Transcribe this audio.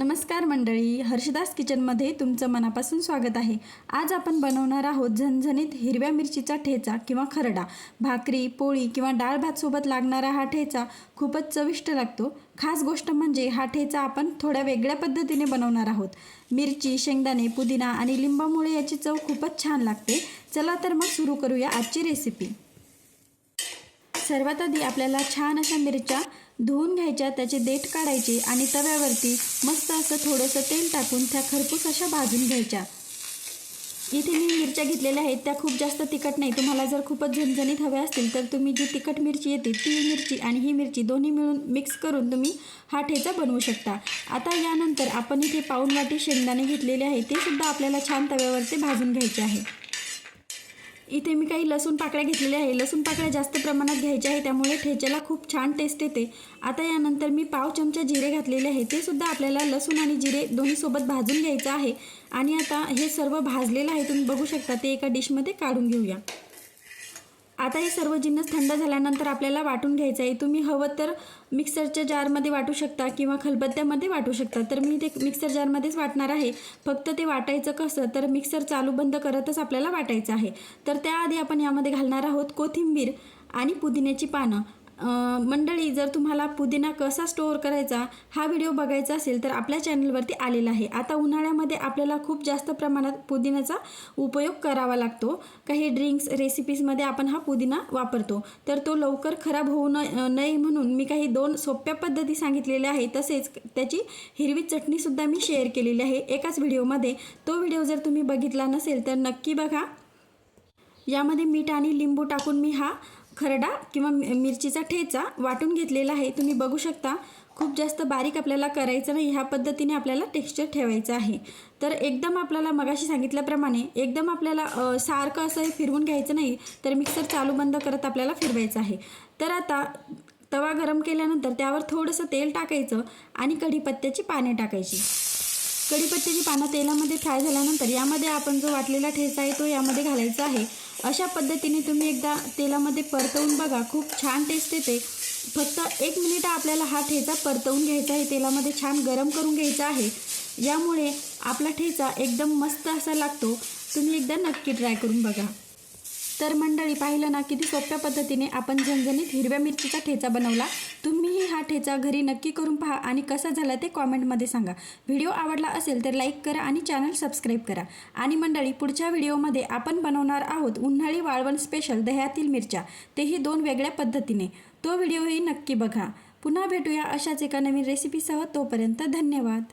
नमस्कार मंडळी, हर्षदास किचनमध्ये तुमचं मनापासून स्वागत आहे। आज आपण बनवणार आहोत झणझणीत हिरव्या मिरचीचा ठेचा किंवा खरडा। भाकरी, पोळी किंवा डाळ भात सोबत लागणारा हा ठेचा खूपच चविष्ट लागतो। खास गोष्ट म्हणजे हा ठेचा आपण थोड्या वेगळ्या पद्धतीने बनवणार आहोत। मिरची, शेंगदाणे, पुदिना आणि लिंबामुळे याची चव खूपच छान लागते। चला तर मग सुरू करूया आजची रेसिपी। सर्वात आधी आपल्याला छान अशा मिरच्या धुवून घ्यायच्या, त्याचे देठ काढायचे आणि तव्यावरती मस्त असं थोडंसं तेल टाकून त्या खरपूस अशा भाजून घ्यायच्या। इथे मी मिरच्या घेतलेल्या आहेत, त्या खूप जास्त तिखट नाही। तुम्हाला जर खूपच झणझणीत हवे असतील तर तुम्ही जी तिखट मिरची येते ती मिरची आणि ही मिरची दोन्ही मिळून मिक्स करून तुम्ही हा ठेचा बनवू शकता। आता यानंतर आपण इथे पाऊण वाटी शेंगदाणे घेतलेले आहे, ते सुद्धा आपल्याला छान तव्यावरती भाजून घ्यायचे आहे। इथे मी काही लसूण पाकळ्या घेतलेल्या आहे। लसूण पाकळ्या जास्त प्रमाणात घ्यायच्या आहे, त्यामुळे ठेच्याला खूप छान टेस्ट येते। आता यानंतर मी पाव चमचा जिरे घातलेले आहे, ते सुद्धा आपल्याला लसूण आणि जिरे दोन्ही सोबत भाजून घ्यायचं आहे। आणि आता हे सर्व भाजलेलं आहे, तुम्ही बघू शकता, ते एका डिशमध्ये काढून घेऊया। आता हे सर्व जिन्नस थंड झाल्यानंतर आपल्याला वाटून घ्यायचं आहे। तुम्ही हवं तर मिक्सरच्या जारमध्ये वाटू शकता किंवा खलबत्त्यामध्ये वाटू शकता। तर मी ते मिक्सर जारमध्येच वाटणार आहे। फक्त ते वाटायचं कसं, तर मिक्सर चालू बंद करतच आपल्याला वाटायचं आहे। तर त्याआधी आपण यामध्ये घालणार आहोत कोथिंबीर आणि पुदिन्याची पानं। मंडळी, जर तुम्हाला पुदिना कसा स्टोअर करायचा हा व्हिडिओ बघायचा असेल तर आपल्या चॅनलवरती आलेला आहे। आता उन्हाळ्यामध्ये आपल्याला खूप जास्त प्रमाणात पुदिन्याचा उपयोग करावा लागतो। काही ड्रिंक्स, रेसिपीजमध्ये आपण हा पुदिना वापरतो, तर तो लवकर खराब होऊ नये म्हणून मी काही 2 सोप्या पद्धती सांगितलेल्या आहेत। तसेच त्याची हिरवी चटणीसुद्धा मी शेअर केलेली आहे एकाच व्हिडिओमध्ये। तो व्हिडिओ जर तुम्ही बघितला नसेल तर नक्की बघा। यामध्ये मीठ आणि लिंबू टाकून मी हा खरडा किंवा मिरचीचा ठेचा वाटून घेतलेला आहे। तुम्ही बघू शकता, खूप जास्त बारीक आपल्याला करायचं नाही, ह्या पद्धतीने आपल्याला टेक्स्चर ठेवायचं आहे। तर एकदम आपल्याला मगाशी सांगितल्याप्रमाणे एकदम आपल्याला सारखं असं फिरवून घ्यायचं नाही, तर मिक्सर चालू बंद करत आपल्याला फिरवायचं आहे। तर आता तवा गरम केल्यानंतर त्यावर थोडंसं तेल टाकायचं आणि कढीपत्त्याची पाने टाकायची। कढीपत्त्याची पानं तेलामध्ये फ्राय झाल्यानंतर यामध्ये आपण जो वाटलेला ठेचा आहे तो यामध्ये घालायचा आहे। अशा पद्धतीने तुम्ही एकदा तेलामध्ये परतवून बघा, खूप छान टेस्ट येते। फक्त 1 मिनिट आपल्याला हा ठेचा परतवून घ्यायचा आहे, तेलामध्ये छान गरम करून घ्यायचा आहे। यामुळे आपला ठेचा एकदम मस्त असा लागतो। तुम्ही एकदा नक्की ट्राय करून बघा। तर मंडळी, पाहिलं ना, किती सोप्या पद्धतीने आपण झणझणीत हिरव्या मिरचीचा ठेचा बनवला। तुम्हीही हा ठेचा घरी नक्की करून पहा आणि कसा झाला ते कॉमेंटमध्ये सांगा। व्हिडिओ आवडला असेल तर लाईक करा आणि चॅनल सबस्क्राईब करा। आणि मंडळी, पुढच्या व्हिडिओमध्ये आपण बनवणार आहोत उन्हाळी वाळवण स्पेशल दह्यातील मिरच्या, तेही 2 वेगळ्या पद्धतीने। तो व्हिडिओही नक्की बघा। पुन्हा भेटूया अशाच एका नवीन रेसिपीसह। तोपर्यंत धन्यवाद।